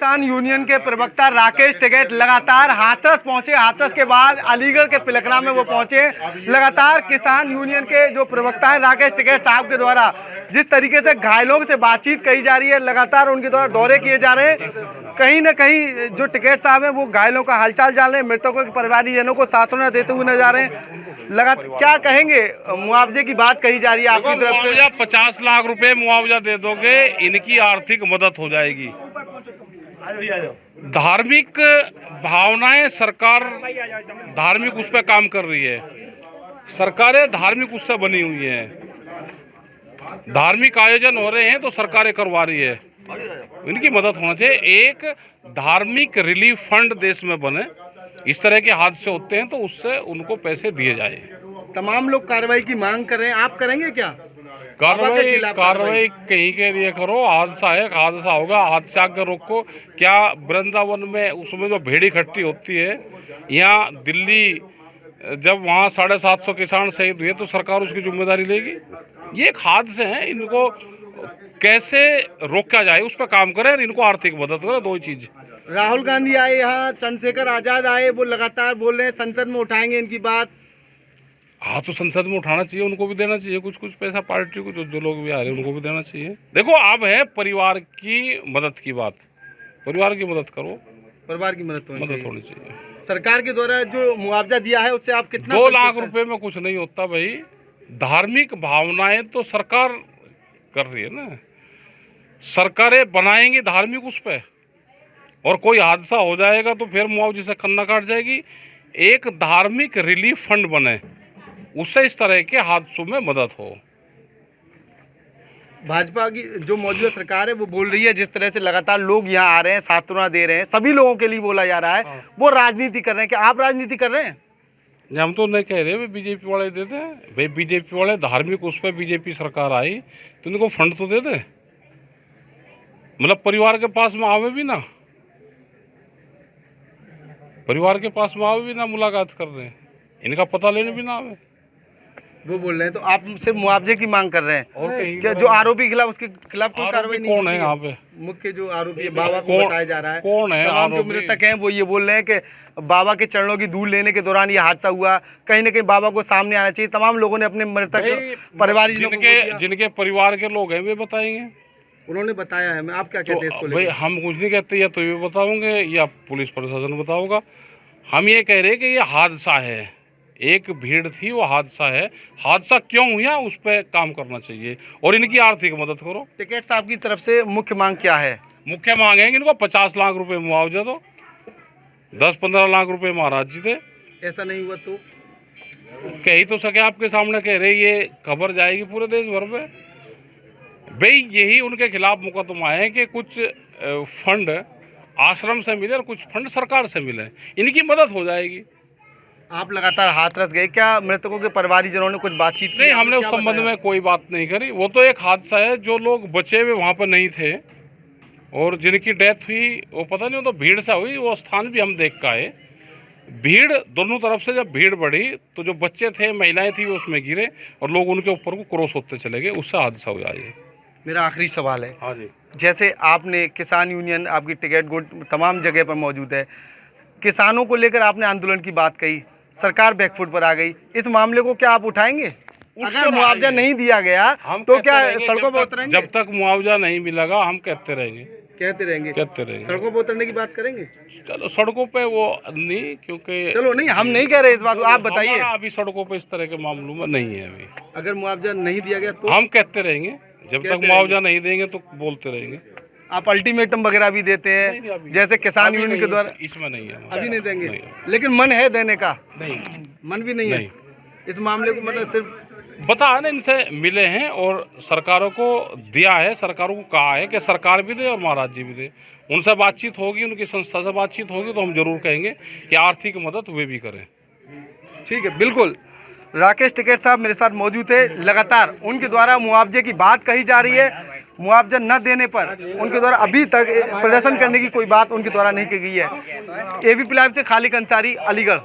किसान यूनियन के प्रवक्ता राकेश टिकैत लगातार हाथरस पहुंचे। हाथरस के बाद अलीगढ़ के पिलखना में वो पहुंचे। लगातार किसान यूनियन के जो प्रवक्ता हैं राकेश टिकैत साहब के द्वारा जिस तरीके से घायलों से बातचीत कही जा रही है, लगातार उनके द्वारा दौरे किए जा रहे हैं। कहीं ना कहीं जो टिकैत साहब हैं वो घायलों का हालचाल जान रहे हैं, मृतकों के परिवारजनों को सांत्वना देते हुए नजर आ रहे हैं। लगातार क्या कहेंगे, मुआवजे की बात कही जा रही है आपकी तरफ से। 50 लाख रुपए मुआवजा दे दोगे, इनकी आर्थिक मदद हो जाएगी। धार्मिक भावनाएं सरकार धार्मिक उस पर काम कर रही है। सरकारें धार्मिक उससे बनी हुई हैं। धार्मिक आयोजन हो रहे हैं तो सरकारें करवा रही है, इनकी मदद होना चाहिए। एक धार्मिक रिलीफ फंड देश में बने, इस तरह के हादसे होते हैं तो उससे उनको पैसे दिए जाए। तमाम लोग कार्रवाई की मांग कर रहे हैं, आप करेंगे क्या? कार्रवाई कहीं के लिए करो। हादसा है, हादसा होगा, हादसा आगे रोको। क्या वृंदावन में उसमें जो भीड़ इकट्ठी होती है, यहाँ दिल्ली जब वहाँ 750 किसान शहीद हुए तो सरकार उसकी जिम्मेदारी लेगी। ये एक हादसे हैं, इनको कैसे रोका जाए उस पर काम करें, इनको आर्थिक मदद करें। दो ही चीज। राहुल गांधी आए यहाँ, चंद्रशेखर आजाद आए, वो लगातार बोल रहे हैं संसद में उठाएंगे इनकी बात। हाँ, तो संसद में उठाना चाहिए, उनको भी देना चाहिए कुछ पैसा पार्टी को। जो लोग भी आ रहे हैं उनको भी देना चाहिए। देखो, अब है परिवार की मदद की बात। परिवार की मदद करो, परिवार की मदद होनी चाहिए। सरकार के द्वारा जो मुआवजा दिया है उससे आप कितना? 2 लाख रुपए में कुछ नहीं होता भाई। धार्मिक भावनाएं तो सरकार कर रही है ना, सरकारें बनाएंगी धार्मिक उस पे, और कोई हादसा हो जाएगा तो फिर मुआवजे से कन्ना काट जाएगी। एक धार्मिक रिलीफ फंड बने, उससे इस तरह के हादसों में मदद हो। भाजपा की जो मौजूदा सरकार है वो बोल रही है जिस तरह से लगातार लोग यहाँ आ रहे हैं, सांत्वना दे रहे हैं, सभी लोगों के लिए बोला जा रहा है, वो राजनीति कर रहे हैं। क्या आप राजनीति कर रहे हैं? हम तो नहीं कह रहे, बीजेपी वाले देते हैं भाई। बीजेपी वाले धार्मिक उस पर बीजेपी सरकार आई तो उनको फंड तो दे दे, मतलब परिवार के पास में आवे भी ना, परिवार के पास में आवे भी ना, मुलाकात कर रहे हैं, इनका पता लेने भी ना आवे। वो बोल रहे हैं तो आप सिर्फ मुआवजे की मांग कर रहे हैं। और क्या जो आरोपी खिलाफ, उसके खिलाफ कोई कार्रवाई नहीं? कौन है यहाँ पे मुख्य जो आरोपी है? बाबा को बताया जा रहा है। कौन है तमाम जो मृतक हैं वो ये बोल रहे हैं कि बाबा के चरणों की धूल लेने के दौरान ये हादसा हुआ। कहीं ना कहीं बाबा को सामने आना चाहिए। तमाम लोगों ने अपने मृतक परिवार जिनके परिवार के लोग हैं वे बताएंगे। उन्होंने बताया है। मैं आप क्या कहते हैं इसको? भाई हम कुछ नहीं कहते, या तो ये बताओगे या पुलिस प्रशासन बताओगा। हम ये कह रहे हैं कि ये हादसा है, एक भीड़ थी, वो हादसा है। हादसा क्यों हुआ उस पर काम करना चाहिए और इनकी आर्थिक मदद करो। टिकैत साहब की तरफ से मुख्य मांग क्या है? मुख्य मांग है कि इनको 50 लाख रुपए मुआवजा दो। 10-15 लाख रुपए महाराज जी थे। ऐसा नहीं हुआ तो कह ही तो सके, आपके सामने कह रहे, ये खबर जाएगी पूरे देश भर में। भाई यही उनके खिलाफ मुकदमा है कि कुछ फंड आश्रम से मिले और कुछ फंड सरकार से मिले, इनकी मदद हो जाएगी। आप लगातार हाथरस गए, क्या मृतकों के परिवारजनों ने कुछ बातचीत की? नहीं, हमने उस संबंध में कोई बात नहीं करी। वो तो एक हादसा है, जो लोग बचे हुए वहाँ पर नहीं थे और जिनकी डेथ हुई वो पता नहीं, वो तो भीड़ से हुई। वो स्थान भी हम देख के आए। भीड़ दोनों तरफ से जब भीड़ बढ़ी तो जो बच्चे थे, महिलाएं थी, वो उसमें गिरे और लोग उनके ऊपर को क्रॉस होते चले गए, उससे हादसा हो जाए। मेरा आखिरी सवाल है। हाँ जी। जैसे आपने किसान यूनियन, आपकी टिकैत गुट तमाम जगह पर मौजूद है, किसानों को लेकर आपने आंदोलन की बात कही, सरकार बैकफुट पर आ गई। इस मामले को क्या आप उठाएंगे? अगर मुआवजा नहीं दिया गया तो क्या सड़कों पर उतरेंगे? जब तक मुआवजा नहीं मिलेगा हम कहते रहेंगे। सड़कों पर उतरने की बात करेंगे। चलो सड़कों पे वो नहीं, क्योंकि चलो नहीं, हम नहीं कह रहे इस बात को, आप बताइए। अभी सड़कों पे इस तरह के मामलों में नहीं है। अभी अगर मुआवजा नहीं दिया गया तो हम कहते रहेंगे, जब तक मुआवजा नहीं देंगे तो बोलते रहेंगे। आप अल्टीमेटम वगैरह भी देते हैं जैसे किसान यूनियन के द्वारा? इसमें नहीं है, अभी नहीं देंगे। लेकिन मन है देने का? नहीं, मन भी नहीं है इस मामले को, मतलब सिर्फ बता है ना, इनसे मिले हैं और सरकारों को दिया है, सरकारों को कहा है कि सरकार भी दे और महाराज जी भी दे। उनसे बातचीत होगी, उनकी संस्था से बातचीत होगी तो हम जरूर कहेंगे कि आर्थिक मदद वे भी करें। ठीक है, बिल्कुल। राकेश टिकैत साहब मेरे साथ मौजूद थे। लगातार उनके द्वारा मुआवजे की बात कही जा रही है। मुआवजा न देने पर उनके द्वारा अभी तक प्रदर्शन करने की कोई बात उनके द्वारा नहीं की गई है। एबीपी लाइव से खालिद अंसारी, अलीगढ़।